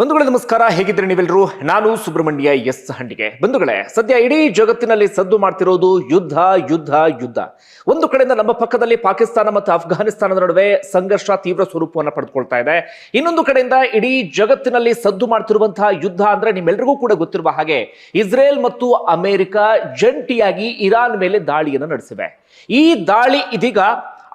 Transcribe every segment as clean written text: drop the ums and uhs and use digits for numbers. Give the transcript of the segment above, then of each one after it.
ಬಂಧುಗಳೇ ನಮಸ್ಕಾರ, ಹೇಗಿದ್ರೆ ನೀವೆಲ್ಲರೂ? ನಾನು ಸುಬ್ರಹ್ಮಣ್ಯ ಎಸ್ ಹಂಡಿಗೆ. ಬಂಧುಗಳೇ, ಸದ್ಯ ಇಡೀ ಜಗತ್ತಿನಲ್ಲಿ ಸದ್ದು ಮಾಡ್ತಿರೋದು ಯುದ್ಧ ಯುದ್ಧ ಯುದ್ಧ. ಒಂದು ಕಡೆಯಿಂದ ನಮ್ಮ ಪಕ್ಕದಲ್ಲಿ ಪಾಕಿಸ್ತಾನ ಮತ್ತು ಅಫ್ಘಾನಿಸ್ತಾನದ ನಡುವೆ ಸಂಘರ್ಷ ತೀವ್ರ ಸ್ವರೂಪವನ್ನು ಪಡೆದುಕೊಳ್ತಾ ಇದೆ. ಇನ್ನೊಂದು ಕಡೆಯಿಂದ ಇಡೀ ಜಗತ್ತಿನಲ್ಲಿ ಸದ್ದು ಮಾಡ್ತಿರುವಂತಹ ಯುದ್ಧ ಅಂದ್ರೆ ನಿಮ್ಮೆಲ್ಲರಿಗೂ ಕೂಡ ಗೊತ್ತಿರುವ ಹಾಗೆ ಇಸ್ರೇಲ್ ಮತ್ತು ಅಮೆರಿಕ ಜಂಟಿಯಾಗಿ ಇರಾನ್ ಮೇಲೆ ದಾಳಿಯನ್ನು ನಡೆಸಿವೆ. ಈ ದಾಳಿ ಇದೀಗ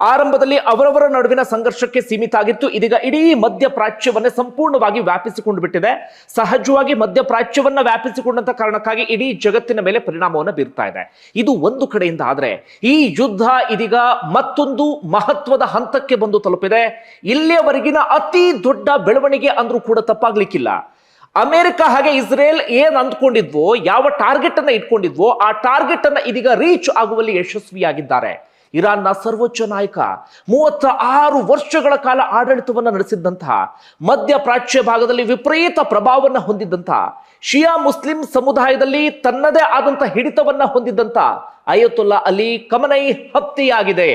ಆರಂಭದಲ್ಲಿ ಅವರವರ ನಡುವಿನ ಸಂಘರ್ಷಕ್ಕೆ ಸೀಮಿತ ಆಗಿತ್ತು. ಇದೀಗ ಇಡೀ ಮಧ್ಯಪ್ರಾಚ್ಯವನ್ನೇ ಸಂಪೂರ್ಣವಾಗಿ ವ್ಯಾಪಿಸಿಕೊಂಡು ಬಿಟ್ಟಿದೆ. ಸಹಜವಾಗಿ ಮಧ್ಯಪ್ರಾಚ್ಯವನ್ನ ವ್ಯಾಪಿಸಿಕೊಂಡಂತ ಕಾರಣಕ್ಕಾಗಿ ಇಡೀ ಜಗತ್ತಿನ ಮೇಲೆ ಪರಿಣಾಮವನ್ನು ಬೀರ್ತಾ ಇದೆ. ಇದು ಒಂದು ಕಡೆಯಿಂದ ಆದ್ರೆ ಈ ಯುದ್ಧ ಇದೀಗ ಮತ್ತೊಂದು ಮಹತ್ವದ ಹಂತಕ್ಕೆ ಬಂದು ತಲುಪಿದೆ. ಇಲ್ಲಿಯವರೆಗಿನ ಅತಿ ದೊಡ್ಡ ಬೆಳವಣಿಗೆ ಅಂದ್ರೂ ಕೂಡ ತಪ್ಪಾಗ್ಲಿಕ್ಕಿಲ್ಲ. ಅಮೆರಿಕ ಹಾಗೆ ಇಸ್ರೇಲ್ ಏನ್ ಅಂದ್ಕೊಂಡಿದ್ವೋ, ಯಾವ ಟಾರ್ಗೆಟ್ ಅನ್ನ ಇಟ್ಕೊಂಡಿದ್ವೋ ಆ ಟಾರ್ಗೆಟ್ ಅನ್ನ ಇದೀಗ ರೀಚ್ ಆಗುವಲ್ಲಿ ಯಶಸ್ವಿಯಾಗಿದ್ದಾರೆ. ಇರಾನ್ನ ಸರ್ವೋಚ್ಚ ನಾಯಕ 36 ವರ್ಷಗಳ ಕಾಲ ಆಡಳಿತವನ್ನು ನಡೆಸಿದ್ದಂತಹ, ಮಧ್ಯಪ್ರಾಚ್ಯ ಭಾಗದಲ್ಲಿ ವಿಪರೀತ ಪ್ರಭಾವವನ್ನು ಹೊಂದಿದ್ದಂತಹ, ಶಿಯಾ ಮುಸ್ಲಿಂ ಸಮುದಾಯದಲ್ಲಿ ತನ್ನದೇ ಆದಂತಹ ಹಿಡಿತವನ್ನ ಹೊಂದಿದ್ದಂತ ಅಯತುಲ್ಲಾ ಅಲಿ ಖಮನೈ ಹತ್ಯೆಯಾಗಿದೆ.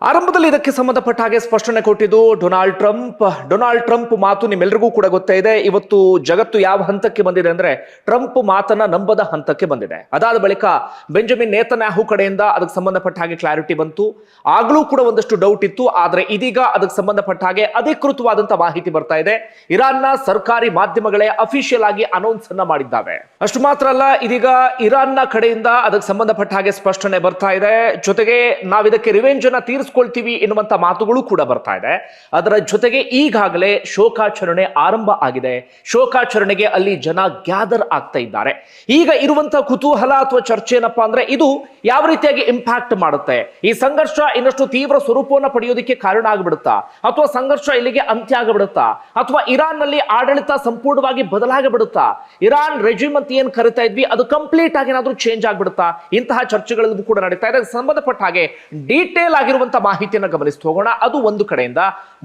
ಆರಂಭದಲ್ಲಿ ಇದಕ್ಕೆ ಸಂಬಂಧಪಟ್ಟ ಹಾಗೆ ಸ್ಪಷ್ಟನೆ ಕೊಟ್ಟಿದ್ದು ಡೊನಾಲ್ಡ್ ಟ್ರಂಪ್ ಮಾತು ನಿಮ್ಮೆಲ್ಲರಿಗೂ ಕೂಡ ಗೊತ್ತೇ ಇದೆ. ಇವತ್ತು ಜಗತ್ತು ಯಾವ ಹಂತಕ್ಕೆ ಬಂದಿದೆ ಅಂದ್ರೆ ಟ್ರಂಪ್ ಮಾತನ್ನ ನಂಬದ ಹಂತಕ್ಕೆ ಬಂದಿದೆ. ಅದಾದ ಬಳಿಕ ಬೆಂಜಮಿನ್ ನೇತನ್ಯಾಹು ಕಡೆಯಿಂದ ಅದಕ್ಕೆ ಸಂಬಂಧಪಟ್ಟ ಹಾಗೆ ಕ್ಲಾರಿಟಿ ಬಂತು. ಆಗ್ಲೂ ಕೂಡ ಒಂದಷ್ಟು ಡೌಟ್ ಇತ್ತು, ಆದ್ರೆ ಇದೀಗ ಅದಕ್ಕೆ ಸಂಬಂಧಪಟ್ಟ ಹಾಗೆ ಅಧಿಕೃತವಾದಂತಹ ಮಾಹಿತಿ ಬರ್ತಾ ಇದೆ. ಇರಾನ್ನ ಸರ್ಕಾರಿ ಮಾಧ್ಯಮಗಳೇ ಅಫಿಷಿಯಲ್ ಆಗಿ ಅನೌನ್ಸ್ ಅನ್ನ ಮಾಡಿದ್ದಾವೆ. ಅಷ್ಟು ಮಾತ್ರ ಅಲ್ಲ, ಇದೀಗ ಇರಾನ್ನ ಕಡೆಯಿಂದ ಅದಕ್ಕೆ ಸಂಬಂಧಪಟ್ಟ ಹಾಗೆ ಸ್ಪಷ್ಟನೆ ಬರ್ತಾ ಇದೆ. ಜೊತೆಗೆ ನಾವಿದಕ್ಕೆ ರಿವೆಂಜ್ ಅನ್ನ ತೀರಿಸ್ಕೊಳ್ತೀವಿ ಎನ್ನುವಂತ ಮಾತುಗಳು ಕೂಡ ಬರ್ತಾ ಇದೆ. ಅದರ ಜೊತೆಗೆ ಈಗಾಗಲೇ ಶೋಕಾಚರಣೆ ಆರಂಭ ಆಗಿದೆ. ಶೋಕಾಚರಣೆಗೆ ಅಲ್ಲಿ ಜನ ಗ್ಯಾದರ್ ಆಗ್ತಾ ಇದ್ದಾರೆ. ಈಗ ಇರುವಂತಹ ಕುತೂಹಲ ಅಥವಾ ಚರ್ಚೆ ಏನಪ್ಪಾ ಅಂದ್ರೆ ಇದು ಯಾವ ರೀತಿಯಾಗಿ ಇಂಪ್ಯಾಕ್ಟ್ ಮಾಡುತ್ತೆ, ಈ ಸಂಘರ್ಷ ಇನ್ನಷ್ಟು ತೀವ್ರ ಸ್ವರೂಪವನ್ನು ಪಡೆಯೋದಕ್ಕೆ ಕಾರಣ ಆಗ್ಬಿಡುತ್ತಾ, ಅಥವಾ ಸಂಘರ್ಷ ಇಲ್ಲಿಗೆ ಅಂತ್ಯ ಆಗಬಿಡುತ್ತಾ, ಅಥವಾ ಇರಾನ್ ನಲ್ಲಿ ಆಡಳಿತ ಸಂಪೂರ್ಣವಾಗಿ ಬದಲಾಗಬಿಡುತ್ತಾ, ಇರಾನ್ ರೆಜಿಮ್ ಅಂತ ಏನ್ ಕರಿತಾ ಇದ್ವಿ ಅದು ಕಂಪ್ಲೀಟ್ ಆಗಿ ಏನಾದ್ರೂ ಚೇಂಜ್ ಆಗ್ಬಿಡುತ್ತಾ? ಇಂತಹ ಚರ್ಚೆಗಳು ಕೂಡ ನಡೀತಾ ಇದೆ. ಸಂಬಂಧಪಟ್ಟ ಹಾಗೆ ಡೀಟೇಲ್ ಆಗಿರುವಂತಹ ಮಾಹಿತಿಯನ್ನು ಗಮನಿಸ್ತಾ ಹೋಗೋಣ. ಅದು ಒಂದು ಕಡೆಯಿಂದ.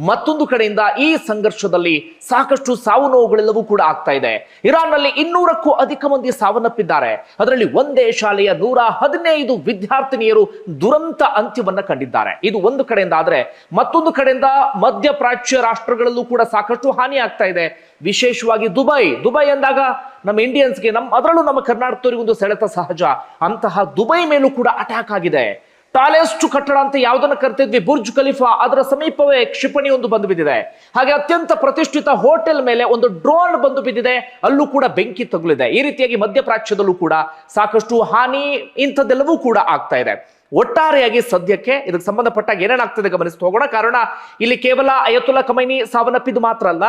ಮತ್ತೊಂದು ಕಡೆಯಿಂದ ಈ ಸಂಘರ್ಷದಲ್ಲಿ ಸಾಕಷ್ಟು ಸಾವು ನೋವುಗಳೆಲ್ಲವೂ ಕೂಡ ಆಗ್ತಾ ಇದೆ. ಇರಾನ್ ನಲ್ಲಿ 200ಕ್ಕೂ ಅಧಿಕ ಮಂದಿ ಸಾವನ್ನಪ್ಪಿದ್ದಾರೆ. ಅದರಲ್ಲಿ ಒಂದೇ ಶಾಲೆಯ 115 ವಿದ್ಯಾರ್ಥಿನಿಯರು ದುರಂತ ಅಂತ್ಯವನ್ನ ಕಂಡಿದ್ದಾರೆ. ಇದು ಒಂದು ಕಡೆಯಿಂದ ಆದ್ರೆ ಮತ್ತೊಂದು ಕಡೆಯಿಂದ ಮಧ್ಯಪ್ರಾಚ್ಯ ರಾಷ್ಟ್ರಗಳಲ್ಲೂ ಕೂಡ ಸಾಕಷ್ಟು ಹಾನಿ ಆಗ್ತಾ ಇದೆ. ವಿಶೇಷವಾಗಿ ದುಬೈ ಎಂದಾಗ ನಮ್ಮ ಇಂಡಿಯನ್ಸ್ಗೆ, ಅದರಲ್ಲೂ ನಮ್ಮ ಕರ್ನಾಟಕದವರಿಗೆ ಒಂದು ಸೆಳೆತ ಸಹಜ. ಅಂತಹ ದುಬೈ ಮೇಲೂ ಕೂಡ ಅಟ್ಯಾಕ್ ಆಗಿದೆ. ಟಾಲೆಸ್ಟ್ ಕಟ್ಟಡ ಅಂತ ಯಾವುದನ್ನ ಕರ್ತಿದ್ವಿ, ಬುರ್ಜ್ ಖಲೀಫಾ, ಅದರ ಸಮೀಪವೇ ಕ್ಷಿಪಣಿ ಒಂದು ಬಂದು ಬಿದ್ದಿದೆ. ಹಾಗೆ ಅತ್ಯಂತ ಪ್ರತಿಷ್ಠಿತ ಹೋಟೆಲ್ ಮೇಲೆ ಒಂದು ಡ್ರೋನ್ ಬಂದು ಬಿದ್ದಿದೆ, ಅಲ್ಲೂ ಕೂಡ ಬೆಂಕಿ ತಗುಲಿದೆ. ಈ ರೀತಿಯಾಗಿ ಮಧ್ಯಪ್ರಾಚ್ಯದಲ್ಲೂ ಕೂಡ ಸಾಕಷ್ಟು ಹಾನಿ ಇಂಥದ್ದೆಲ್ಲವೂ ಕೂಡ ಆಗ್ತಾ ಇದೆ. ಒಟ್ಟಾರೆಯಾಗಿ ಸದ್ಯಕ್ಕೆ ಇದಕ್ಕೆ ಸಂಬಂಧಪಟ್ಟಾಗ ಏನೇನಾಗ್ತದೆ ಗಮನಿಸ್ತಾ ಹೋಗೋಣ. ಕಾರಣ ಇಲ್ಲಿ ಕೇವಲ ಅಯತುಲ್ಲಾ ಖಮೈನಿ ಸಾವನ್ನಪ್ಪಿದ್ದು ಮಾತ್ರ ಅಲ್ಲ,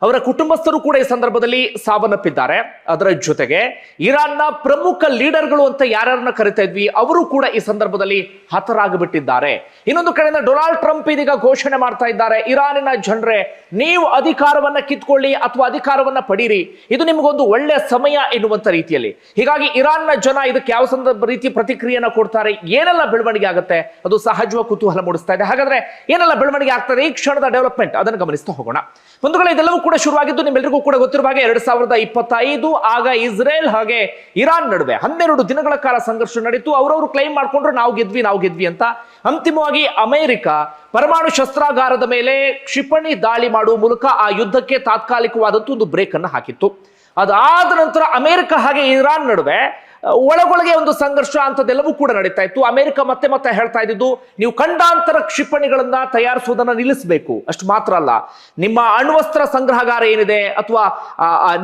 ಅವರ ಕುಟುಂಬಸ್ಥರು ಕೂಡ ಈ ಸಂದರ್ಭದಲ್ಲಿ ಸಾವನ್ನಪ್ಪಿದ್ದಾರೆ. ಅದರ ಜೊತೆಗೆ ಇರಾನ್ನ ಪ್ರಮುಖ ಲೀಡರ್ಗಳು ಅಂತ ಯಾರನ್ನ ಕರಿತಾ ಇದ್ವಿ ಅವರು ಕೂಡ ಈ ಸಂದರ್ಭದಲ್ಲಿ ಹತರಾಗಿಬಿಟ್ಟಿದ್ದಾರೆ. ಇನ್ನೊಂದು ಕಡೆಯಿಂದ ಡೊನಾಲ್ಡ್ ಟ್ರಂಪ್ ಇದೀಗ ಘೋಷಣೆ ಮಾಡ್ತಾ ಇದ್ದಾರೆ, ಇರಾನಿನ ಜನರೇ ನೀವು ಅಧಿಕಾರವನ್ನ ಕಿತ್ಕೊಳ್ಳಿ ಅಥವಾ ಅಧಿಕಾರವನ್ನ ಪಡೀರಿ, ಇದು ನಿಮಗೊಂದು ಒಳ್ಳೆ ಸಮಯ ಎನ್ನುವಂತ ರೀತಿಯಲ್ಲಿ. ಹೀಗಾಗಿ ಇರಾನ್ನ ಜನ ಇದಕ್ಕೆ ಯಾವ ಸಂದರ್ಭ ರೀತಿ ಪ್ರತಿಕ್ರಿಯೆಯನ್ನ ಕೊಡ್ತಾರೆ, ಏನೆಲ್ಲ ಬೆಳವಣಿಗೆ ಆಗುತ್ತೆ ಅದು ಸಹಜವಾಗಿ ಕುತೂಹಲ ಮೂಡಿಸ್ತಾ ಇದೆ. ಹಾಗಾದ್ರೆ ಏನೆಲ್ಲ ಬೆಳವಣಿಗೆ ಆಗ್ತದೆ ಈ ಕ್ಷಣದ ಡೆವಲಪ್ಮೆಂಟ್ ಅದನ್ನು ಗಮನಿಸ್ತಾ ಹೋಗೋಣ. ಬಂಧುಗಳೇ, ಇದೆಲ್ಲವೂ ಕೂಡ ಶುರುವಾಗಿದ್ದು ನಿಮ್ಮೆಲ್ಲರಿಗೂ ಕೂಡ ಗೊತ್ತಿರುವ ಹಾಗೆ 2025 ಆಗ ಇಸ್ರೇಲ್ ಹಾಗೆ ಇರಾನ್ ನಡುವೆ 12 ದಿನಗಳ ಕಾಲ ಸಂಘರ್ಷ ನಡೀತು. ಅವರವರು ಕ್ಲೈಮ್ ಮಾಡ್ಕೊಂಡ್ರು ನಾವು ಗೆದ್ವಿ ಅಂತ. ಅಂತಿಮವಾಗಿ ಅಮೆರಿಕ ಪರಮಾಣು ಶಸ್ತ್ರಾಗಾರದ ಮೇಲೆ ಕ್ಷಿಪಣಿ ದಾಳಿ ಮಾಡುವ ಮೂಲಕ ಆ ಯುದ್ಧಕ್ಕೆ ತಾತ್ಕಾಲಿಕವಾದಂತ ಒಂದು ಬ್ರೇಕ್ ಅನ್ನು ಹಾಕಿತ್ತು. ಅದಾದ ನಂತರ ಅಮೆರಿಕ ಹಾಗೆ ಇರಾನ್ ನಡುವೆ ಒಳಗೊಳಗೆ ಒಂದು ಸಂಘರ್ಷ ಅಂತದೆಲ್ಲವೂ ಕೂಡ ನಡೀತಾ ಇತ್ತು. ಅಮೆರಿಕ ಮತ್ತೆ ಹೇಳ್ತಾ ಇದ್ದು ನೀವು ಖಂಡಾಂತರ ಕ್ಷಿಪಣಿಗಳನ್ನ ತಯಾರಿಸುವುದನ್ನ ನಿಲ್ಲಿಸಬೇಕು. ಅಷ್ಟು ಮಾತ್ರ ಅಲ್ಲ, ನಿಮ್ಮ ಅಣ್ವಸ್ತ್ರ ಸಂಗ್ರಹಗಾರ ಏನಿದೆ ಅಥವಾ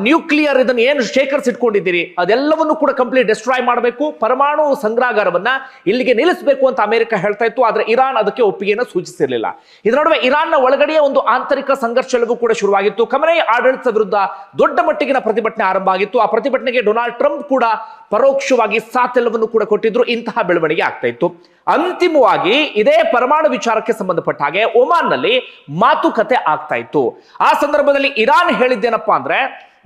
ನ್ಯೂಕ್ಲಿಯರ್ ಇದನ್ನು ಏನು ಶೇಖರಿಸಿಟ್ಕೊಂಡಿದ್ದೀರಿ ಅದೆಲ್ಲವನ್ನು ಕೂಡ ಕಂಪ್ಲೀಟ್ ಡಿಸ್ಟ್ರಾಯ್ ಮಾಡಬೇಕು, ಪರಮಾಣು ಸಂಗ್ರಹಗಾರವನ್ನ ಇಲ್ಲಿಗೆ ನಿಲ್ಲಿಸಬೇಕು ಅಂತ ಅಮೆರಿಕ ಹೇಳ್ತಾ ಇತ್ತು. ಆದ್ರೆ ಇರಾನ್ ಅದಕ್ಕೆ ಒಪ್ಪಿಗೆಯನ್ನು ಸೂಚಿಸಿರಲಿಲ್ಲ. ಇದರ ನಡುವೆ ಇರಾನ್ನ ಒಳಗಡೆಯ ಒಂದು ಆಂತರಿಕ ಸಂಘರ್ಷ ಎಲ್ಲವೂ ಕೂಡ ಶುರುವಾಗಿತ್ತು. ಖಮನೈ ಆಡಳಿತದ ವಿರುದ್ಧ ದೊಡ್ಡ ಮಟ್ಟಿಗಿನ ಪ್ರತಿಭಟನೆ ಆರಂಭ ಆಗಿತ್ತು. ಆ ಪ್ರತಿಭಟನೆಗೆ ಡೊನಾಲ್ಡ್ ಟ್ರಂಪ್ ಕೂಡ ಪರೋಕ್ಷವಾಗಿ ಸಾಥೆಲ್ಲವನ್ನು ಕೂಡ ಕೊಟ್ಟಿದ್ರು. ಇಂತಹ ಬೆಳವಣಿಗೆ ಆಗ್ತಾ ಇತ್ತು. ಅಂತಿಮವಾಗಿ ಇದೇ ಪರಮಾಣು ವಿಚಾರಕ್ಕೆ ಸಂಬಂಧಪಟ್ಟ ಹಾಗೆ ಒಮಾನ್ ನಲ್ಲಿ ಮಾತುಕತೆ ಆಗ್ತಾ ಇತ್ತು. ಆ ಸಂದರ್ಭದಲ್ಲಿ ಇರಾನ್ ಹೇಳಿದ್ದೇನಪ್ಪಾ ಅಂದ್ರೆ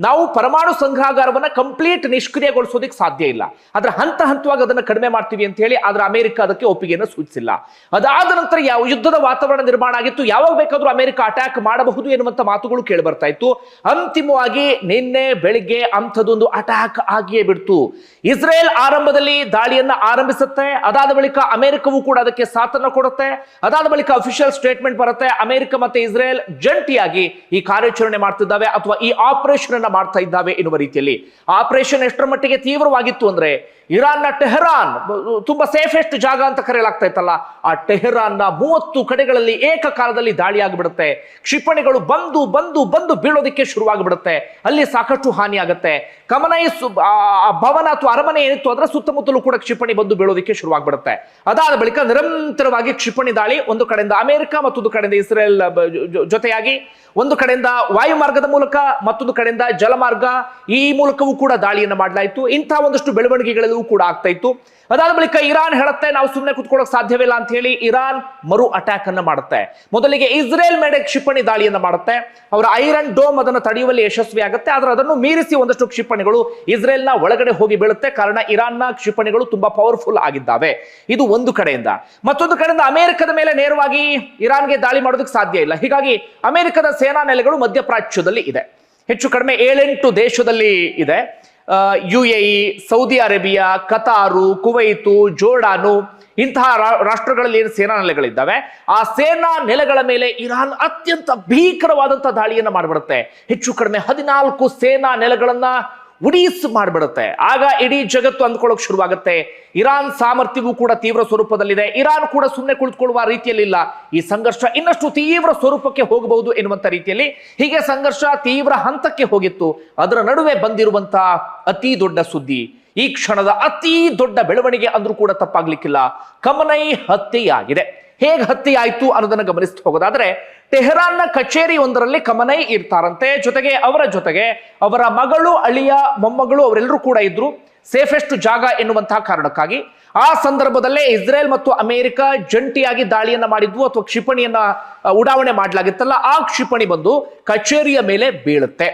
ನಾವು ಪರಮಾಣು ಸಂಗ್ರಹಗಾರವನ್ನ ಕಂಪ್ಲೀಟ್ ನಿಷ್ಕ್ರಿಯಗೊಳಿಸೋದಕ್ಕೆ ಸಾಧ್ಯ ಇಲ್ಲ, ಆದ್ರೆ ಹಂತವಾಗಿ ಅದನ್ನ ಕಡಿಮೆ ಮಾಡ್ತೀವಿ ಅಂತ ಹೇಳಿ. ಆದ್ರೆ ಅಮೆರಿಕ ಅದಕ್ಕೆ ಒಪ್ಪಿಗೆಯನ್ನು ಸೂಚಿಸಿಲ್ಲ. ಅದಾದ ನಂತರ ಯಾವ ಯುದ್ಧದ ವಾತಾವರಣ ನಿರ್ಮಾಣ ಆಗಿತ್ತು, ಯಾವಾಗ ಬೇಕಾದ್ರೂ ಅಮೆರಿಕ ಅಟ್ಯಾಕ್ ಮಾಡಬಹುದು ಎನ್ನುವಂತ ಮಾತುಗಳು ಕೇಳಿ ಬರ್ತಾ ಇತ್ತು. ಅಂತಿಮವಾಗಿ ನಿನ್ನೆ ಬೆಳಿಗ್ಗೆ ಅಂಥದ್ದೊಂದು ಅಟ್ಯಾಕ್ ಆಗಿಯೇ ಬಿಡ್ತು. ಇಸ್ರೇಲ್ ಆರಂಭದಲ್ಲಿ ದಾಳಿಯನ್ನ ಆರಂಭಿಸುತ್ತೆ. ಅದಾದ ಬಳಿಕ ಅಮೆರಿಕವೂ ಕೂಡ ಅದಕ್ಕೆ ಸಾಥನ್ನ ಕೊಡುತ್ತೆ. ಅದಾದ ಬಳಿಕ ಅಫಿಷಿಯಲ್ ಸ್ಟೇಟ್ಮೆಂಟ್ ಬರುತ್ತೆ, ಅಮೆರಿಕ ಮತ್ತೆ ಇಸ್ರೇಲ್ ಜಂಟಿಯಾಗಿ ಈ ಕಾರ್ಯಾಚರಣೆ ಮಾಡ್ತಿದ್ದಾವೆ ಅಥವಾ ಈ ಆಪರೇಷನ್ ಕೆಲಸವನ್ನ ಮಾಡ್ತಾ ಇದ್ದಾವೆ ಎನ್ನುವ ರೀತಿಯಲ್ಲಿ. ಆಪರೇಷನ್ ಎಷ್ಟರ ಮಟ್ಟಿಗೆ ತೀವ್ರವಾಗಿತ್ತು ಅಂದ್ರೆ ಇರಾನ್ನ ಟೆಹರಾನ್ ತುಂಬಾ ಸೇಫೆಸ್ಟ್ ಜಾಗ ಅಂತ ಕರೆಯಲಾಗ್ತಾ ಇತ್ತಲ್ಲ, ಆ ಟೆಹರಾನ್ನ 30 ಕಡೆಗಳಲ್ಲಿ ಏಕಕಾಲದಲ್ಲಿ ದಾಳಿ ಆಗಿಬಿಡುತ್ತೆ. ಕ್ಷಿಪಣಿಗಳು ಬಂದು ಬಂದು ಬಂದು ಬೀಳೋದಿಕ್ಕೆ ಶುರುವಾಗಿಬಿಡುತ್ತೆ. ಅಲ್ಲಿ ಸಾಕಷ್ಟು ಹಾನಿ ಆಗುತ್ತೆ. ಖಮನೈ ಭವನ ಅಥವಾ ಅರಮನೆ ಏನಿತ್ತು ಅದರ ಸುತ್ತಮುತ್ತಲೂ ಕೂಡ ಕ್ಷಿಪಣಿ ಬಂದು ಬೀಳೋದಿಕ್ಕೆ ಶುರುವಾಗ್ಬಿಡುತ್ತೆ. ಅದಾದ ಬಳಿಕ ನಿರಂತರವಾಗಿ ಕ್ಷಿಪಣಿ ದಾಳಿ, ಒಂದು ಕಡೆಯಿಂದ ಅಮೆರಿಕ ಮತ್ತೊಂದು ಕಡೆಯಿಂದ ಇಸ್ರೇಲ್ ಜೊತೆಯಾಗಿ, ಒಂದು ಕಡೆಯಿಂದ ವಾಯು ಮಾರ್ಗದ ಮೂಲಕ ಮತ್ತೊಂದು ಕಡೆಯಿಂದ ಜಲಮಾರ್ಗ, ಈ ಮೂಲಕವೂ ಕೂಡ ದಾಳಿಯನ್ನು ಮಾಡಲಾಯಿತು. ಇಂತಹ ಒಂದಷ್ಟು ಬೆಳವಣಿಗೆಗಳೆಲ್ಲವೂ ಕೂಡ ಆಗ್ತಾ ಇತ್ತು. ಅದಾದ ಬಳಿಕ ಇರಾನ್ ಹೇಳುತ್ತೆ ನಾವು ಸುಮ್ಮನೆ ಕುತ್ಕೊಳ್ಳೋಕೆ ಸಾಧ್ಯವಿಲ್ಲ ಅಂತ ಹೇಳಿ ಇರಾನ್ ಮರು ಅಟ್ಯಾಕ್ ಅನ್ನ ಮಾಡುತ್ತೆ. ಮೊದಲಿಗೆ ಇಸ್ರೇಲ್ ಮೇಲೆ ಕ್ಷಿಪಣಿ ದಾಳಿಯನ್ನ ಮಾಡುತ್ತೆ. ಅವರ ಐರನ್ ಡೋಮ್ ಅದನ್ನು ತಡೆಯುವಲ್ಲಿ ಯಶಸ್ವಿ ಆಗುತ್ತೆ. ಆದ್ರೆ ಅದನ್ನು ಮೀರಿಸಿ ಒಂದಷ್ಟು ಕ್ಷಿಪಣಿಗಳು ಇಸ್ರೇಲ್ನ ಒಳಗಡೆ ಹೋಗಿ ಬೀಳುತ್ತೆ. ಕಾರಣ ಇರಾನ್ನ ಕ್ಷಿಪಣಿಗಳು ತುಂಬಾ ಪವರ್ಫುಲ್ ಆಗಿದ್ದಾವೆ. ಇದು ಒಂದು ಕಡೆಯಿಂದ. ಮತ್ತೊಂದು ಕಡೆಯಿಂದ ಅಮೆರಿಕದ ಮೇಲೆ ನೇರವಾಗಿ ಇರಾನ್ಗೆ ದಾಳಿ ಮಾಡೋದಕ್ಕೆ ಸಾಧ್ಯ ಇಲ್ಲ. ಹೀಗಾಗಿ ಅಮೆರಿಕದ ಸೇನಾ ನೆಲೆಗಳು ಮಧ್ಯಪ್ರಾಚ್ಯದಲ್ಲಿ ಇದೆ. ಹೆಚ್ಚು ಕಡಿಮೆ 7-8 ದೇಶದಲ್ಲಿ ಇದೆ. UAE, Saudi Arabia, Qatar, Kuwait, Jordan, ಇಂತಹ ರಾಷ್ಟ್ರಗಳಲ್ಲಿ ಏನು ಸೇನಾ ನೆಲೆಗಳಿದ್ದಾವೆ ಆ ಸೇನಾ ನೆಲೆಗಳ ಮೇಲೆ ಇರಾನ್ ಅತ್ಯಂತ ಭೀಕರವಾದಂತಹ ದಾಳಿಯನ್ನ ಮಾಡಿಬಿಡುತ್ತೆ. ಹೆಚ್ಚು ಕಡಿಮೆ 14 ಸೇನಾ ನೆಲೆಗಳನ್ನ ಉಡೀಸ್ ಮಾಡಿಬಿಡುತ್ತೆ. ಆಗ ಇಡೀ ಜಗತ್ತು ಅಂದ್ಕೊಳ್ಳೋಕೆ ಶುರುವಾಗುತ್ತೆ ಇರಾನ್ ಸಾಮರ್ಥ್ಯವೂ ಕೂಡ ತೀವ್ರ ಸ್ವರೂಪದಲ್ಲಿದೆ. ಇರಾನ್ ಕೂಡ ಸುಮ್ಮನೆ ಕುಳಿತುಕೊಳ್ಳುವ ರೀತಿಯಲ್ಲಿ ಇಲ್ಲ. ಈ ಸಂಘರ್ಷ ಇನ್ನಷ್ಟು ತೀವ್ರ ಸ್ವರೂಪಕ್ಕೆ ಹೋಗಬಹುದು ಎನ್ನುವಂತ ರೀತಿಯಲ್ಲಿ ಹೀಗೆ ಸಂಘರ್ಷ ತೀವ್ರ ಹಂತಕ್ಕೆ ಹೋಗಿತ್ತು. ಅದರ ನಡುವೆ ಬಂದಿರುವಂತಹ ಅತಿ ದೊಡ್ಡ ಸುದ್ದಿ, ಈ ಕ್ಷಣದ ಅತಿ ದೊಡ್ಡ ಬೆಳವಣಿಗೆ ಅಂದ್ರೂ ಕೂಡ ತಪ್ಪಾಗ್ಲಿಕ್ಕಿಲ್ಲ, ಖಮನೈ ಹತ್ಯೆಯಾಗಿದೆ. ಹೇಗೆ ಹತ್ಯೆ ಆಯ್ತು ಅನ್ನೋದನ್ನ ಗಮನಿಸ್ತಾ ಹೋಗೋದಾದ್ರೆ, ಟೆಹರಾನ್ನ ಕಚೇರಿ ಒಂದರಲ್ಲಿ ಖಮನೈ ಇರ್ತಾರಂತೆ. ಜೊತೆಗೆ ಅವರ ಮಗಳು, ಅಳಿಯ, ಮೊಮ್ಮಗಳು ಅವರೆಲ್ಲರೂ ಕೂಡ ಇದ್ರು. ಸೇಫೆಸ್ಟ್ ಜಾಗ ಎನ್ನುವಂತಹ ಕಾರಣಕ್ಕಾಗಿ ಆ ಸಂದರ್ಭದಲ್ಲೇ ಇಸ್ರೇಲ್ ಮತ್ತು ಅಮೆರಿಕ ಜಂಟಿಯಾಗಿ ದಾಳಿಯನ್ನ ಮಾಡಿದ್ವು ಅಥವಾ ಕ್ಷಿಪಣಿಯನ್ನ ಉಡಾವಣೆ ಮಾಡಲಾಗಿತ್ತಲ್ಲ, ಆ ಕ್ಷಿಪಣಿ ಬಂದು ಕಚೇರಿಯ ಮೇಲೆ ಬೀಳುತ್ತೆ.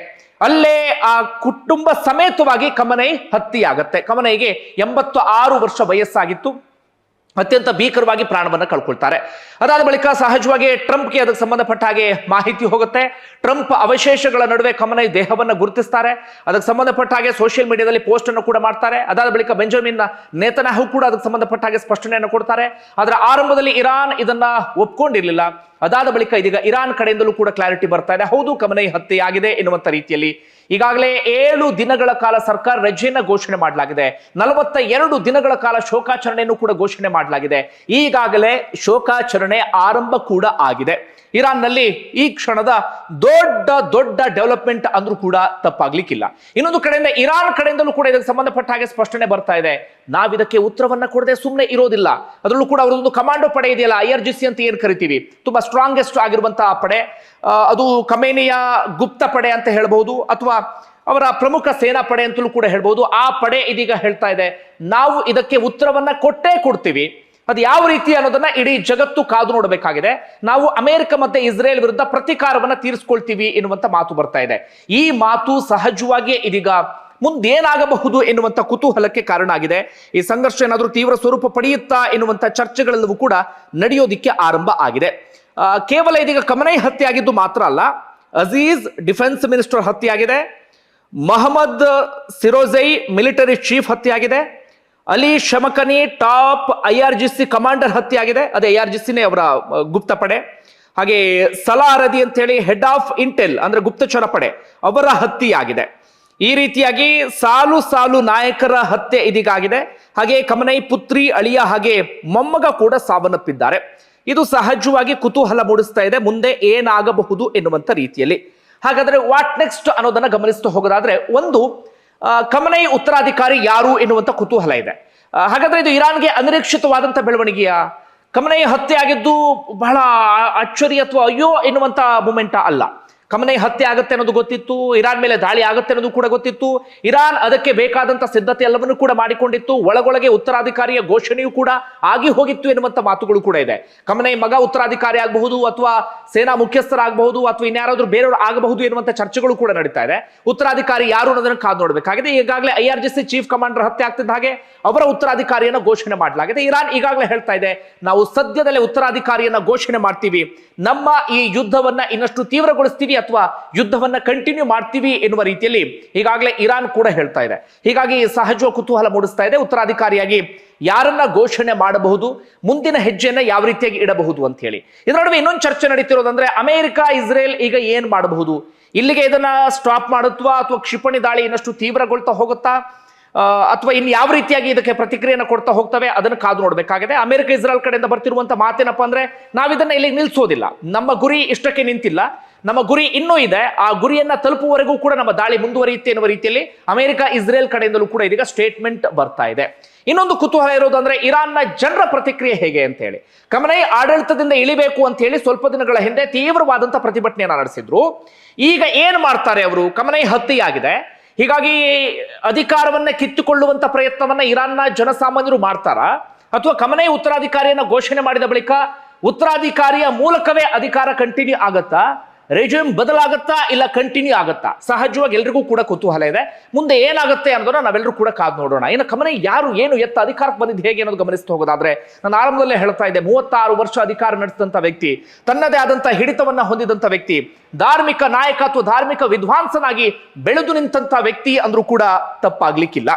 ಅಲ್ಲೇ ಆ ಕುಟುಂಬ ಸಮೇತವಾಗಿ ಖಮನೈ ಹತ್ಯೆಯಾಗತ್ತೆ. ಖಮನೈಗೆ 86 ವರ್ಷ ವಯಸ್ಸಾಗಿತ್ತು. ಅತ್ಯಂತ ಭೀಕರವಾಗಿ ಪ್ರಾಣವನ್ನ ಕಳ್ಕೊಳ್ತಾರೆ. ಅದಾದ ಬಳಿಕ ಸಹಜವಾಗಿ ಟ್ರಂಪ್ಗೆ ಅದಕ್ಕೆ ಸಂಬಂಧಪಟ್ಟ ಹಾಗೆ ಮಾಹಿತಿ ಹೋಗುತ್ತೆ. ಟ್ರಂಪ್ ಅವಶೇಷಗಳ ನಡುವೆ ಖಮನೈ ದೇಹವನ್ನ ಗುರುತಿಸ್ತಾರೆ. ಅದಕ್ಕೆ ಸಂಬಂಧಪಟ್ಟ ಹಾಗೆ ಸೋಷಿಯಲ್ ಮೀಡಿಯಾದಲ್ಲಿ ಪೋಸ್ಟ್ ಅನ್ನು ಕೂಡ ಮಾಡ್ತಾರೆ. ಅದಾದ ಬಳಿಕ ಬೆಂಜಮಿನ್ ನೇತನ್ಯಾಹು ಕೂಡ ಅದಕ್ಕೆ ಸಂಬಂಧಪಟ್ಟ ಹಾಗೆ ಸ್ಪಷ್ಟನೆಯನ್ನು ಕೊಡ್ತಾರೆ. ಅದರ ಆರಂಭದಲ್ಲಿ ಇರಾನ್ ಇದನ್ನ ಒಪ್ಕೊಂಡಿರ್ಲಿಲ್ಲ. ಅದಾದ ಬಳಿಕ ಇದೀಗ ಇರಾನ್ ಕಡೆಯಿಂದಲೂ ಕೂಡ ಕ್ಲಾರಿಟಿ ಬರ್ತಾ ಇದೆ, ಹೌದು ಖಮನೈ ಹತ್ಯೆಯಾಗಿದೆ ಎನ್ನುವಂತ ರೀತಿಯಲ್ಲಿ. ಈಗಾಗಲೇ 7 ದಿನಗಳ ಕಾಲ ಸರ್ಕಾರ ರಜೆಯನ್ನ ಘೋಷಣೆ ಮಾಡಲಾಗಿದೆ. 42 ದಿನಗಳ ಕಾಲ ಶೋಕಾಚರಣೆಯನ್ನು ಕೂಡ ಘೋಷಣೆ ಮಾಡಲಾಗಿದೆ. ಈಗಾಗಲೇ ಶೋಕಾಚರಣೆ ಆರಂಭ ಕೂಡ ಆಗಿದೆ. ಇರಾನ್ನಲ್ಲಿ ಈ ಕ್ಷಣದ ದೊಡ್ಡ ಡೆವಲಪ್ಮೆಂಟ್ ಅಂದ್ರೂ ಕೂಡ ತಪ್ಪಾಗ್ಲಿಕ್ಕಿಲ್ಲ. ಇನ್ನೊಂದು ಕಡೆಯಿಂದ ಇರಾನ್ ಕಡೆಯಿಂದಲೂ ಕೂಡ ಇದಕ್ಕೆ ಸಂಬಂಧಪಟ್ಟ ಹಾಗೆ ಸ್ಪಷ್ಟನೆ ಬರ್ತಾ ಇದೆ, ನಾವಿದಕ್ಕೆ ಉತ್ತರವನ್ನ ಕೊಡದೆ ಸುಮ್ಮನೆ ಇರೋದಿಲ್ಲ. ಅದರಲ್ಲೂ ಕೂಡ ಅವರೊಂದು ಕಮಾಂಡೋ ಪಡೆ ಇದೆಯಲ್ಲ, IRGC ಅಂತ ಏನ್ ಕರಿತೀವಿ, ತುಂಬಾ ಸ್ಟ್ರಾಂಗೆಸ್ಟ್ ಆಗಿರುವಂತಹ ಪಡೆ, ಅದು ಖಮೇನಿಯ ಗುಪ್ತ ಪಡೆ ಅಂತ ಹೇಳ್ಬಹುದು ಅಥವಾ ಅವರ ಪ್ರಮುಖ ಸೇನಾ ಪಡೆ ಅಂತಲೂ ಕೂಡ ಹೇಳ್ಬಹುದು. ಆ ಪಡೆ ಇದೀಗ ಹೇಳ್ತಾ ಇದೆ, ನಾವು ಇದಕ್ಕೆ ಉತ್ತರವನ್ನ ಕೊಟ್ಟೇ ಕೊಡ್ತೀವಿ. ಅದು ಯಾವ ರೀತಿ ಅನ್ನೋದನ್ನ ಇಡೀ ಜಗತ್ತು ಕಾದು ನೋಡಬೇಕಾಗಿದೆ. ನಾವು ಅಮೆರಿಕ ಮತ್ತೆ ಇಸ್ರೇಲ್ ವಿರುದ್ಧ ಪ್ರತೀಕಾರವನ್ನ ತೀರಿಸ್ಕೊಳ್ತೀವಿ ಎನ್ನುವಂತ ಮಾತು ಬರ್ತಾ ಇದೆ. ಈ ಮಾತು ಸಹಜವಾಗಿ ಇದೀಗ ಮುಂದೇನಾಗಬಹುದು ಎನ್ನುವಂತ ಕುತೂಹಲಕ್ಕೆ ಕಾರಣ ಆಗಿದೆ. ಈ ಸಂಘರ್ಷ ಏನಾದರೂ ತೀವ್ರ ಸ್ವರೂಪ ಪಡೆಯುತ್ತಾ ಎನ್ನುವಂತ ಚರ್ಚೆಗಳೆಲ್ಲವೂ ಕೂಡ ನಡೆಯೋದಿಕ್ಕೆ ಆರಂಭ ಆಗಿದೆ. ಕೇವಲ ಇದೀಗ ಖಮನೈ ಹತ್ಯೆ ಆಗಿದ್ದು ಮಾತ್ರ ಅಲ್ಲ, ಅಜೀಜ್ ಡಿಫೆನ್ಸ್ ಮಿನಿಸ್ಟರ್ ಹತ್ಯೆಯಾಗಿದೆ, ಮೊಹಮ್ಮದ್ ಸಿರೋಜೈ ಮಿಲಿಟರಿ ಚೀಫ್ ಹತ್ಯೆಯಾಗಿದೆ, Ali Shamkhani top IRGC commander ಹತ್ಯೆಯಾಗಿದೆ, ಅದೇ IRGCನೇ ಅವರ ಗುಪ್ತ ಪಡೆ. ಹಾಗೆ ಸಲಾ ಅರದಿ ಅಂತ ಹೇಳಿ ಹೆಡ್ ಆಫ್ ಇಂಟೆಲ್ ಅಂದ್ರೆ ಗುಪ್ತಚರ ಪಡೆ, ಅವರ ಹತ್ಯೆಯಾಗಿದೆ. ಈ ರೀತಿಯಾಗಿ ಸಾಲು ನಾಯಕರ ಹತ್ಯೆ ಇದೀಗ ಆಗಿದೆ. ಹಾಗೆ ಖಮನೈ ಪುತ್ರಿ, ಅಳಿಯ ಹಾಗೆ ಮೊಮ್ಮಗ ಕೂಡ ಸಾವನ್ನಪ್ಪಿದ್ದಾರೆ. ಇದು ಸಹಜವಾಗಿ ಕುತೂಹಲ ಮೂಡಿಸ್ತಾ ಇದೆ, ಮುಂದೆ ಏನಾಗಬಹುದು ಎನ್ನುವಂತ ರೀತಿಯಲ್ಲಿ. ಹಾಗಾದ್ರೆ ವಾಟ್ ನೆಕ್ಸ್ಟ್ ಅನ್ನೋದನ್ನ ಗಮನಿಸ್ತಾ ಹೋಗೋದಾದ್ರೆ, ಒಂದು ಖಮನೈ ಉತ್ತರಾಧಿಕಾರಿ ಯಾರು ಎನ್ನುವಂತ ಕುತೂಹಲ ಇದೆ. ಹಾಗಾದ್ರೆ ಇದು ಇರಾನ್ಗೆ ಅನಿರೀಕ್ಷಿತವಾದಂತ ಬೆಳವಣಿಗೆಯ? ಖಮನೈ ಹತ್ಯೆ ಆಗಿದ್ದು ಬಹಳ ಅಚ್ಚರಿ ಅಥವಾ ಅಯ್ಯೋ ಎನ್ನುವಂತ ಮೂಮೆಂಟ್ ಅಲ್ಲ. ಖಮನೈ ಹತ್ಯೆ ಆಗುತ್ತೆ ಅನ್ನೋದು ಗೊತ್ತಿತ್ತು, ಇರಾನ್ ಮೇಲೆ ದಾಳಿ ಆಗುತ್ತೆ ಅನ್ನೋದು ಕೂಡ ಗೊತ್ತಿತ್ತು. ಇರಾನ್ ಅದಕ್ಕೆ ಬೇಕಾದಂತ ಸಿದ್ಧತೆ ಎಲ್ಲವನ್ನು ಕೂಡ ಮಾಡಿಕೊಂಡಿತ್ತು. ಒಳಗೊಳಗೆ ಉತ್ತರಾಧಿಕಾರಿಯ ಘೋಷಣೆಯೂ ಕೂಡ ಆಗಿ ಹೋಗಿತ್ತು ಎನ್ನುವಂತ ಮಾತುಗಳು ಕೂಡ ಇದೆ. ಖಮನೈ ಮಗ ಉತ್ತರಾಧಿಕಾರಿ ಆಗಬಹುದು ಅಥವಾ ಸೇನಾ ಮುಖ್ಯಸ್ಥರಾಗಬಹುದು ಅಥವಾ ಇನ್ಯಾರಾದ್ರೂ ಬೇರೆಯವರು ಆಗಬಹುದು ಎನ್ನುವಂತ ಚರ್ಚೆಗಳು ಕೂಡ ನಡೀತಾ ಇದೆ. ಉತ್ತರಾಧಿಕಾರಿ ಯಾರು ಅನ್ನೋದನ್ನು ಕಾದು ನೋಡಬೇಕಾಗಿದೆ. ಈಗಾಗಲೇ IRGC ಚೀಫ್ ಕಮಾಂಡರ್ ಹತ್ಯೆ ಆಗ್ತಿದ್ದ ಹಾಗೆ ಅವರ ಉತ್ತರಾಧಿಕಾರಿಯನ್ನ ಘೋಷಣೆ ಮಾಡಲಾಗಿದೆ. ಇರಾನ್ ಈಗಾಗಲೇ ಹೇಳ್ತಾ ಇದೆ, ನಾವು ಸದ್ಯದಲ್ಲೇ ಉತ್ತರಾಧಿಕಾರಿಯನ್ನ ಘೋಷಣೆ ಮಾಡ್ತೀವಿ, ನಮ್ಮ ಈ ಯುದ್ಧವನ್ನ ಇನ್ನಷ್ಟು ತೀವ್ರಗೊಳಿಸ್ತೀವಿ ಅಥವಾ ಯುದ್ಧವನ್ನ ಕಂಟಿನ್ಯೂ ಮಾಡ್ತೀವಿ ಎನ್ನುವ ರೀತಿಯಲ್ಲಿ ಈಗಾಗಲೇ ಇರಾನ್ ಕೂಡ ಹೇಳ್ತಾ ಇದೆ. ಹೀಗಾಗಿ ಸಹಜ ಕುತೂಹಲ ಮೂಡಿಸ್ತಾ ಇದೆ, ಉತ್ತರಾಧಿಕಾರಿಯಾಗಿ ಯಾರನ್ನ ಘೋಷಣೆ ಮಾಡಬಹುದು, ಮುಂದಿನ ಹೆಜ್ಜೆಯನ್ನ ಯಾವ ರೀತಿಯಾಗಿ ಇಡಬಹುದು ಅಂತ ಹೇಳಿ. ಇದರ ನಡುವೆ ಇನ್ನೊಂದು ಚರ್ಚೆ ನಡೀತಿರೋದಂದ್ರೆ, ಅಮೆರಿಕ ಇಸ್ರೇಲ್ ಈಗ ಏನ್ ಮಾಡಬಹುದು, ಇಲ್ಲಿಗೆ ಇದನ್ನ ಸ್ಟಾಪ್ ಮಾಡುತ್ವಾ ಅಥವಾ ಕ್ಷಿಪಣಿ ದಾಳಿ ಇನ್ನಷ್ಟು ತೀವ್ರಗೊಳ್ತಾ ಹೋಗುತ್ತಾ ಅಥವಾ ಇನ್ ಯಾವ ರೀತಿಯಾಗಿ ಇದಕ್ಕೆ ಪ್ರತಿಕ್ರಿಯೆಯನ್ನು ಕೊಡ್ತಾ ಹೋಗ್ತವೆ ಅದನ್ನು ಕಾದು ನೋಡಬೇಕಾಗಿದೆ. ಅಮೆರಿಕ ಇಸ್ರೇಲ್ ಕಡೆಯಿಂದ ಬರ್ತಿರುವಂತ ಮಾತೇನಪ್ಪ ಅಂದ್ರೆ ನಾವಿದನ್ನ ಇಲ್ಲಿ ನಿಲ್ಸೋದಿಲ್ಲ, ನಮ್ಮ ಗುರಿ ಇಷ್ಟಕ್ಕೆ ನಿಂತಿಲ್ಲ, ನಮ್ಮ ಗುರಿ ಇನ್ನೂ ಇದೆ, ಆ ಗುರಿಯನ್ನ ತಲುಪುವವರೆಗೂ ಕೂಡ ನಮ್ಮ ದಾಳಿ ಮುಂದುವರಿಯುತ್ತೆ ಎನ್ನುವ ರೀತಿಯಲ್ಲಿ ಅಮೆರಿಕ ಇಸ್ರೇಲ್ ಕಡೆಯಿಂದಲೂ ಕೂಡ ಇದೀಗ ಸ್ಟೇಟ್ಮೆಂಟ್ ಬರ್ತಾ ಇದೆ. ಇನ್ನೊಂದು ಕುತೂಹಲ ಇರೋದು ಅಂದ್ರೆ ಇರಾನ್ನ ಜನರ ಪ್ರತಿಕ್ರಿಯೆ ಹೇಗೆ ಅಂತ ಹೇಳಿ. ಖಮನೈ ಆಡಳಿತದಿಂದ ಇಳಿಬೇಕು ಅಂತ ಹೇಳಿ ಸ್ವಲ್ಪ ದಿನಗಳ ಹಿಂದೆ ತೀವ್ರವಾದಂತಹ ಪ್ರತಿಭಟನೆಯನ್ನ ನಡೆಸಿದ್ರು. ಈಗ ಏನ್ ಮಾಡ್ತಾರೆ ಅವರು? ಖಮನೈ ಹತ್ಯೆಯಾಗಿದೆ, ಹೀಗಾಗಿ ಅಧಿಕಾರವನ್ನ ಕಿತ್ತುಕೊಳ್ಳುವಂತ ಪ್ರಯತ್ನವನ್ನ ಇರಾನ್ನ ಜನಸಾಮಾನ್ಯರು ಮಾಡ್ತಾರ, ಅಥವಾ ಖಮನೈ ಉತ್ತರಾಧಿಕಾರಿಯನ್ನ ಘೋಷಣೆ ಮಾಡಿದ ಬಳಿಕ ಉತ್ತರಾಧಿಕಾರಿಯ ಮೂಲಕವೇ ಅಧಿಕಾರ ಕಂಟಿನ್ಯೂ ಆಗತ್ತಾ, ರೆಜ್ಯೂಮ್ ಬದಲಾಗತ್ತಾ, ಇಲ್ಲ ಕಂಟಿನ್ಯೂ ಆಗತ್ತಾ? ಸಹಜವಾಗಿ ಎಲ್ರಿಗೂ ಕೂಡ ಕುತೂಹಲ ಇದೆ. ಮುಂದೆ ಏನಾಗುತ್ತೆ ಅನ್ನೋದನ್ನ ನಾವೆಲ್ಲರೂ ಕೂಡ ಕಾದು ನೋಡೋಣ. ಇನ್ನು ಖಮನೈ ಯಾರು, ಏನು, ಎತ್ತ ಅಧಿಕಾರಕ್ಕೆ ಬಂದಿದ್ದು ಹೇಗೆ ಅನ್ನೋದು ಗಮನಿಸ್ತಾ ಹೋಗೋದಾದ್ರೆ, ನಾನು ಆರಂಭದಲ್ಲೇ ಹೇಳ್ತಾ ಇದ್ದೆ, 36 ವರ್ಷ ಅಧಿಕಾರ ನಡೆಸಿದಂತ ವ್ಯಕ್ತಿ, ತನ್ನದೇ ಆದಂತಹ ಹಿಡಿತವನ್ನ ಹೊಂದಿದಂತ ವ್ಯಕ್ತಿ, ಧಾರ್ಮಿಕ ನಾಯಕ ಅಥವಾ ಧಾರ್ಮಿಕ ವಿದ್ವಾಂಸನಾಗಿ ಬೆಳೆದು ನಿಂತಹ ವ್ಯಕ್ತಿ ಅಂದ್ರೂ ಕೂಡ ತಪ್ಪಾಗ್ಲಿಕ್ಕಿಲ್ಲ.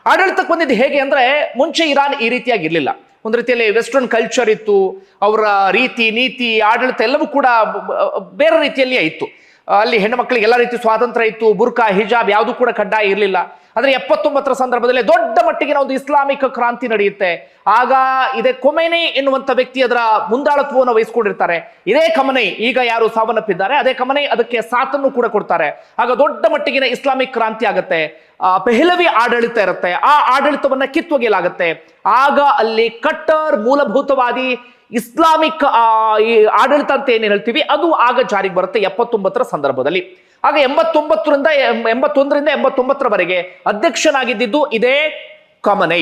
ಆಡಳಿತಕ್ಕೆ ಬಂದಿದ್ದು ಹೇಗೆ ಅಂದ್ರೆ, ಮುಂಚೆ ಇರಾನ್ ಈ ರೀತಿಯಾಗಿ ಇರಲಿಲ್ಲ. ಒಂದು ರೀತಿಯಲ್ಲಿ ವೆಸ್ಟರ್ನ್ ಕಲ್ಚರ್ ಇತ್ತು, ಅವರ ರೀತಿ ನೀತಿ ಆಡಳಿತ ಎಲ್ಲವೂ ಕೂಡ ಬೇರೆ ರೀತಿಯಲ್ಲಿಯೇ ಇತ್ತು. ಅಲ್ಲಿ ಹೆಣ್ಣು ಮಕ್ಕಳಿಗೆ ಎಲ್ಲ ರೀತಿ ಸ್ವಾತಂತ್ರ್ಯ ಇತ್ತು, ಬುರ್ಕಾ ಹಿಜಾಬ್ ಯಾವುದು ಕೂಡ ಕಡ್ಡಾಯ ಇರಲಿಲ್ಲ. ಆದ್ರೆ 79ರ ಸಂದರ್ಭದಲ್ಲಿ ದೊಡ್ಡ ಮಟ್ಟಿಗಿನ ಒಂದು ಇಸ್ಲಾಮಿಕ್ ಕ್ರಾಂತಿ ನಡೆಯುತ್ತೆ. ಆಗ ಇದೇ ಖೊಮೇನಿ ಎನ್ನುವಂತ ವ್ಯಕ್ತಿ ಅದರ ಮುಂದಾಳತ್ವವನ್ನು ವಹಿಸಿಕೊಂಡಿರ್ತಾರೆ. ಇದೇ ಖಮನೈ, ಈಗ ಯಾರು ಸಾವನ್ನಪ್ಪಿದ್ದಾರೆ ಅದೇ ಖಮನೈ ಅದಕ್ಕೆ ಸಾಥನ್ನು ಕೂಡ ಕೊಡ್ತಾರೆ. ಆಗ ದೊಡ್ಡ ಮಟ್ಟಿಗಿನ ಇಸ್ಲಾಮಿಕ್ ಕ್ರಾಂತಿ ಆಗುತ್ತೆ, ಪೆಹ್ಲವಿ ಆಡಳಿತ ಇರುತ್ತೆ, ಆ ಆಡಳಿತವನ್ನ ಕಿತ್ತೊಗೆಯಲಾಗುತ್ತೆ. ಆಗ ಅಲ್ಲಿ ಕಟ್ಟರ್ ಮೂಲಭೂತವಾದಿ ಇಸ್ಲಾಮಿಕ್ ಆಡಳಿತ ಅಂತ ಏನ್ ಹೇಳ್ತೀವಿ ಅದು ಆಗ ಜಾರಿಗೆ ಬರುತ್ತೆ 79ರ ಸಂದರ್ಭದಲ್ಲಿ. ಆಗ 81ರಿಂದ 89ರವರೆಗೆ ಅಧ್ಯಕ್ಷನಾಗಿದ್ದು ಇದೇ ಖಮನೈ.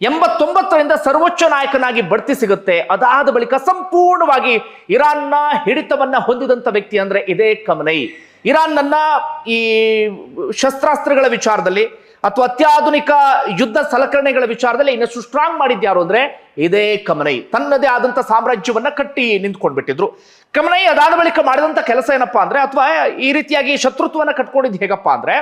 89ರಿಂದ ಸರ್ವೋಚ್ಚ ನಾಯಕನಾಗಿ ಬಡ್ತಿ ಸಿಗುತ್ತೆ. ಅದಾದ ಬಳಿಕ ಸಂಪೂರ್ಣವಾಗಿ ಇರಾನ್ನ ಹಿಡಿತವನ್ನ ಹೊಂದಿದಂತ ವ್ಯಕ್ತಿ ಅಂದ್ರೆ ಇದೇ ಖಮನೈ. ಇರಾನ್ನ ಈ ಶಸ್ತ್ರಾಸ್ತ್ರಗಳ ವಿಚಾರದಲ್ಲಿ ಅಥವಾ ಅತ್ಯಾಧುನಿಕ ಯುದ್ಧ ಸಲಕರಣೆಗಳ ವಿಚಾರದಲ್ಲಿ ಇನ್ನಷ್ಟು ಸ್ಟ್ರಾಂಗ್ ಮಾಡಿದ್ಯಾರು ಅಂದ್ರೆ ಇದೇ ಖಮನೈ. ತನ್ನದೇ ಆದಂತ ಸಾಮ್ರಾಜ್ಯವನ್ನ ಕಟ್ಟಿ ನಿಂತ್ಕೊಂಡ್ಬಿಟ್ಟಿದ್ರು. ಖಮನೈ ಅದಾದ ಬಳಿಕ ಮಾಡಿದಂತ ಕೆಲಸ ಏನಪ್ಪಾ ಅಂದ್ರೆ, ಅಥವಾ ಈ ರೀತಿಯಾಗಿ ಶತ್ರುತ್ವವನ್ನ ಕಟ್ಕೊಂಡಿದ್ದು ಹೇಗಪ್ಪಾ ಅಂದ್ರೆ,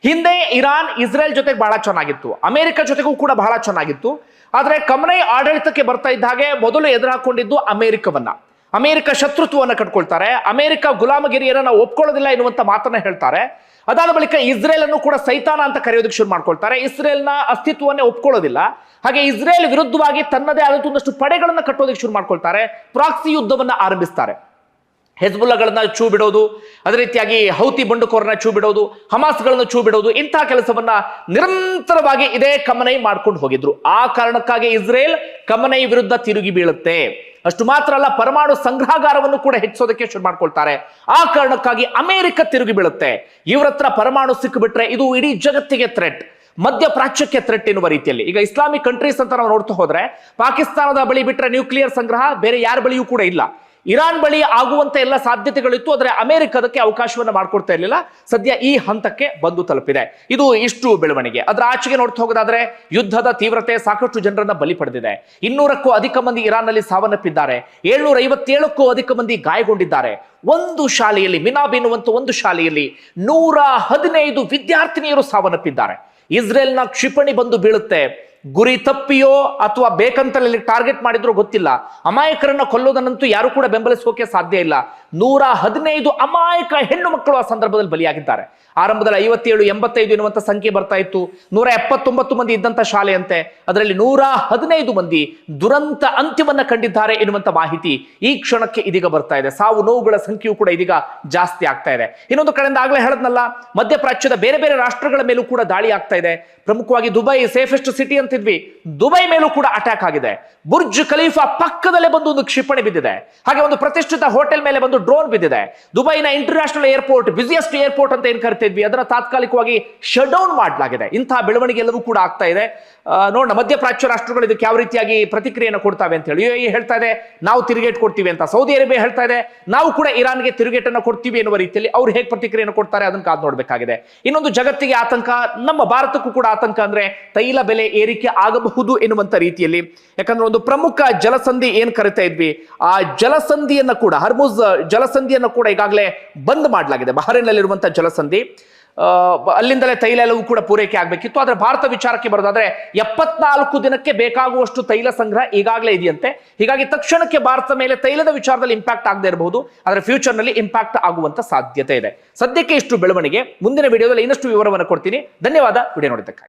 ಹಿಂದೆ ಇರಾನ್ ಇಸ್ರೇಲ್ ಜೊತೆಗೆ ಬಹಳ ಚೆನ್ನಾಗಿತ್ತು, ಅಮೆರಿಕ ಜೊತೆಗೂ ಕೂಡ ಬಹಳ ಚೆನ್ನಾಗಿತ್ತು. ಆದ್ರೆ ಖಮನೈ ಆಡಳಿತಕ್ಕೆ ಬರ್ತಾ ಇದ್ದ ಹಾಗೆ ಮೊದಲು ಎದುರು ಹಾಕೊಂಡಿದ್ದು ಅಮೆರಿಕವನ್ನ. ಅಮೆರಿಕ ಶತ್ರುತ್ವವನ್ನು ಕಟ್ಕೊಳ್ತಾರೆ, ಅಮೆರಿಕ ಗುಲಾಮಗಿರಿಯನ್ನ ನಾವು ಒಪ್ಕೊಳ್ಳೋದಿಲ್ಲ ಎನ್ನುವಂತ ಮಾತನ್ನ ಹೇಳ್ತಾರೆ. ಅದಾದ ಬಳಿಕ ಇಸ್ರೇಲ್ ಅನ್ನು ಕೂಡ ಸೈತಾನ ಅಂತ ಕರೆಯೋದಕ್ಕೆ ಶುರು ಮಾಡ್ಕೊಳ್ತಾರೆ. ಇಸ್ರೇಲ್ನ ಅಸ್ತಿತ್ವವನ್ನೇ ಒಪ್ಕೊಳ್ಳೋದಿಲ್ಲ. ಹಾಗೆ ಇಸ್ರೇಲ್ ವಿರುದ್ಧವಾಗಿ ತನ್ನದೇ ಆದಂತ ಒಂದಷ್ಟು ಪಡೆಗಳನ್ನ ಕಟ್ಟೋದಕ್ಕೆ ಶುರು ಮಾಡ್ಕೊಳ್ತಾರೆ. ಪ್ರಾಕ್ಸಿ ಯುದ್ಧವನ್ನ ಆರಂಭಿಸ್ತಾರೆ. ಹೆಜ್ಬುಲ್ಲಾಗಳನ್ನ ಚೂ ಬಿಡೋದು, ಅದೇ ರೀತಿಯಾಗಿ ಹೌತಿ ಬಂಡುಕೋರನ್ನ ಚೂ ಬಿಡೋದು, ಹಮಾಸ್ಗಳನ್ನ ಚೂ ಬಿಡೋದು, ಇಂತಹ ಕೆಲಸವನ್ನ ನಿರಂತರವಾಗಿ ಇದೇ ಖಮನೈ ಮಾಡ್ಕೊಂಡು ಹೋಗಿದ್ರು. ಆ ಕಾರಣಕ್ಕಾಗಿ ಇಸ್ರೇಲ್ ಖಮನೈ ವಿರುದ್ಧ ತಿರುಗಿ ಬೀಳುತ್ತೆ. ಅಷ್ಟು ಮಾತ್ರ ಅಲ್ಲ, ಪರಮಾಣು ಸಂಗ್ರಹಾಗಾರವನ್ನು ಕೂಡ ಹೆಚ್ಚೋದಕ್ಕೆ ಶುರು ಮಾಡ್ಕೊಳ್ತಾರೆ. ಆ ಕಾರಣಕ್ಕಾಗಿ ಅಮೆರಿಕ ತಿರುಗಿ ಬೀಳುತ್ತೆ. ಇವರ ಹತ್ರ ಪರಮಾಣು ಸಿಕ್ಕಿಬಿಟ್ರೆ ಇದು ಇಡೀ ಜಗತ್ತಿಗೆ ಥ್ರೆಟ್, ಮಧ್ಯಪ್ರಾಚ್ಯಕ್ಕೆ ಥ್ರೆಟ್ ಎನ್ನುವ ರೀತಿಯಲ್ಲಿ. ಈಗ ಇಸ್ಲಾಮಿಕ್ ಕಂಟ್ರೀಸ್ ಅಂತ ನಾವು ನೋಡ್ತಾ ಹೋದ್ರೆ, ಪಾಕಿಸ್ತಾನದ ಬಳಿ ಬಿಟ್ರೆ ನ್ಯೂಕ್ಲಿಯರ್ ಸಂಗ್ರಹ ಬೇರೆ ಯಾರ ಬಳಿಯೂ ಕೂಡ ಇಲ್ಲ. ಇರಾನ್ ಬಳಿ ಆಗುವಂತ ಎಲ್ಲ ಸಾಧ್ಯತೆಗಳಿತ್ತು, ಆದರೆ ಅಮೆರಿಕದಕ್ಕೆ ಅವಕಾಶವನ್ನ ಮಾಡ್ಕೊಡ್ತಾ ಇರಲಿಲ್ಲ. ಸದ್ಯ ಈ ಹಂತಕ್ಕೆ ಬಂದು ತಲುಪಿದೆ. ಇದು ಇಷ್ಟು ಬೆಳವಣಿಗೆ. ಅದರ ಆಚೆಗೆ ನೋಡ್ತಾ ಹೋಗೋದಾದ್ರೆ, ಯುದ್ಧದ ತೀವ್ರತೆ ಸಾಕಷ್ಟು ಜನರನ್ನ ಬಲಿ ಪಡೆದಿದೆ. 200ಕ್ಕೂ ಅಧಿಕ ಮಂದಿ ಇರಾನ್ನಲ್ಲಿ ಸಾವನ್ನಪ್ಪಿದ್ದಾರೆ, 757ಕ್ಕೂ ಅಧಿಕ ಮಂದಿ ಗಾಯಗೊಂಡಿದ್ದಾರೆ. ಒಂದು ಶಾಲೆಯಲ್ಲಿ, ಮಿನಾಬ್ ಎನ್ನುವಂತ ಒಂದು ಶಾಲೆಯಲ್ಲಿ 115 ವಿದ್ಯಾರ್ಥಿನಿಯರು ಸಾವನ್ನಪ್ಪಿದ್ದಾರೆ. ಇಸ್ರೇಲ್ನ ಕ್ಷಿಪಣಿ ಬಂದು ಬೀಳುತ್ತೆ. ಗುರಿ ತಪ್ಪಿಯೋ ಅಥವಾ ಬೇಕಂತಲೇ ಟಾರ್ಗೆಟ್ ಮಾಡಿದ್ರೋ ಗೊತ್ತಿಲ್ಲ. ಅಮಾಯಕರನ್ನ ಕೊಲ್ಲೋದನ್ನಂತೂ ಯಾರು ಕೂಡ ಬೆಂಬಲಿಸೋಕೆ ಸಾಧ್ಯ ಇಲ್ಲ. 115 ಅಮಾಯಕ ಹೆಣ್ಣು ಮಕ್ಕಳು ಆ ಸಂದರ್ಭದಲ್ಲಿ ಬಲಿಯಾಗಿದ್ದಾರೆ. ಆರಂಭದಲ್ಲಿ 57, 85 ಎನ್ನುವಂತ ಸಂಖ್ಯೆ ಬರ್ತಾ ಇತ್ತು. 179 ಮಂದಿ ಇದ್ದಂತ ಶಾಲೆಯಂತೆ ಅದರಲ್ಲಿ 115 ಮಂದಿ ದುರಂತ ಅಂತ್ಯವನ್ನ ಕಂಡಿದ್ದಾರೆ ಎನ್ನುವಂತ ಮಾಹಿತಿ ಈ ಕ್ಷಣಕ್ಕೆ ಇದೀಗ ಬರ್ತಾ ಇದೆ. ಸಾವು ನೋವುಗಳ ಸಂಖ್ಯೆಯೂ ಕೂಡ ಇದೀಗ ಜಾಸ್ತಿ ಆಗ್ತಾ ಇದೆ. ಇನ್ನೊಂದು ಕಡೆಯಿಂದ ಆಗ್ಲೇ ಹೇಳದ್ನಲ್ಲ, ಮಧ್ಯಪ್ರಾಚ್ಯದ ಬೇರೆ ಬೇರೆ ರಾಷ್ಟ್ರಗಳ ಮೇಲೂ ಕೂಡ ದಾಳಿ ಆಗ್ತಾ ಇದೆ. ಪ್ರಮುಖವಾಗಿ ದುಬೈ ಸೇಫೆಸ್ಟ್ ಸಿಟಿ ಅಂತಿದ್ವಿ, ದುಬೈ ಮೇಲೂ ಕೂಡ ಅಟ್ಯಾಕ್ ಆಗಿದೆ. ಬುರ್ಜ್ ಖಲೀಫಾ ಪಕ್ಕದಲ್ಲೇ ಬಂದು ಒಂದು ಕ್ಷಿಪಣಿ ಬಿದ್ದಿದೆ. ಹಾಗೆ ಒಂದು ಪ್ರತಿಷ್ಠಿತ ಹೋಟೆಲ್ ಮೇಲೆ ಬಂದು ಡ್ರೋನ್ ಬಿದ್ದಿದೆ. ದುಬೈನ ಇಂಟರ್ನ್ಯಾಷನಲ್ ಏರ್ಪೋರ್ಟ್, ಬಿಸಿಯೆಸ್ಟ್ ಏರ್ಪೋರ್ಟ್ ಅಂತ ಏನ್ ಕರಿತಿದ್ವಿ, ಅದನ್ನ ತಾತ್ಕಾಲಿಕವಾಗಿ ಶಟ್ ಡೌನ್ ಮಾಡಲಾಗಿದೆ. ಇಂತಹ ಬೆಳವಣಿಗೆ ಎಲ್ಲವೂ ಕೂಡ ಆಗ್ತಾ ಇದೆ. ನೋಡೋಣ ಮಧ್ಯಪ್ರಾಚ್ಯ ರಾಷ್ಟ್ರಗಳು ಇದಕ್ಕೆ ಯಾವ ರೀತಿಯಾಗಿ ಪ್ರತಿಕ್ರಿಯೆಯನ್ನು ಕೊಡ್ತಾವೆ ಅಂತ ಹೇಳಿ. UAE ಹೇಳ್ತಾ ಇದೆ ನಾವು ತಿರುಗೇಟ್ ಕೊಡ್ತೀವಿ ಅಂತ, ಸೌದಿ ಅರೇಬಿಯಾ ಹೇಳ್ತಾ ಇದೆ ನಾವು ಕೂಡ ಇರಾನ್ಗೆ ತಿರುಗೇಟನ್ನು ಕೊಡ್ತೀವಿ ಎನ್ನುವ ರೀತಿಯಲ್ಲಿ. ಅವ್ರು ಹೇಗೆ ಪ್ರತಿಕ್ರಿಯೆಯನ್ನು ಕೊಡ್ತಾರೆ ಅದನ್ನು ಕಾದು ನೋಡ್ಬೇಕಾಗಿದೆ. ಇನ್ನೊಂದು ಜಗತ್ತಿಗೆ ಆತಂಕ, ನಮ್ಮ ಭಾರತಕ್ಕೂ ಕೂಡ ಆತಂಕ ಅಂದ್ರೆ ತೈಲ ಬೆಲೆ ಏರಿಕೆ ಆಗಬಹುದು ಎನ್ನುವಂತ ರೀತಿಯಲ್ಲಿ. ಯಾಕಂದ್ರೆ ಒಂದು ಪ್ರಮುಖ ಜಲಸಂಧಿ ಏನ್ ಕರಿತಾ ಇದ್ವಿ, ಆ ಜಲಸಂಧಿಯನ್ನ ಕೂಡ, ಹರ್ಮುಜ್ ಜಲಸಂಧಿಯನ್ನ ಕೂಡ ಈಗಾಗಲೇ ಬಂದ್ ಮಾಡಲಾಗಿದೆ. ಬಹರೇನ್ ನಲ್ಲಿರುವಂತಹ ಜಲಸಂಧಿ ಅಲ್ಲಿಂದಲೇ ತೈಲ ಎಲ್ಲವೂ ಕೂಡ ಪೂರೈಕೆ ಆಗಬೇಕಿತ್ತು. ಆದರೆ ಭಾರತ ವಿಚಾರಕ್ಕೆ ಬರೋದಾದ್ರೆ 74 ದಿನಕ್ಕೆ ಬೇಕಾಗುವಷ್ಟು ತೈಲ ಸಂಗ್ರಹ ಈಗಾಗಲೇ ಇದೆಯಂತೆ. ಹೀಗಾಗಿ ತಕ್ಷಣಕ್ಕೆ ಭಾರತದ ಮೇಲೆ ತೈಲದ ವಿಚಾರದಲ್ಲಿ ಇಂಪ್ಯಾಕ್ಟ್ ಆಗದೆ ಇರಬಹುದು, ಆದರೆ ಫ್ಯೂಚರ್ ನಲ್ಲಿ ಇಂಪ್ಯಾಕ್ಟ್ ಆಗುವಂತ ಸಾಧ್ಯತೆ ಇದೆ. ಸದ್ಯಕ್ಕೆ ಇಷ್ಟು ಬೆಳವಣಿಗೆ. ಮುಂದಿನ ವಿಡಿಯೋದಲ್ಲಿ ಇನ್ನಷ್ಟು ವಿವರವನ್ನು ಕೊಡ್ತೀನಿ. ಧನ್ಯವಾದ ವಿಡಿಯೋ ನೋಡಿದ್ದಕ್ಕಾಗಿ.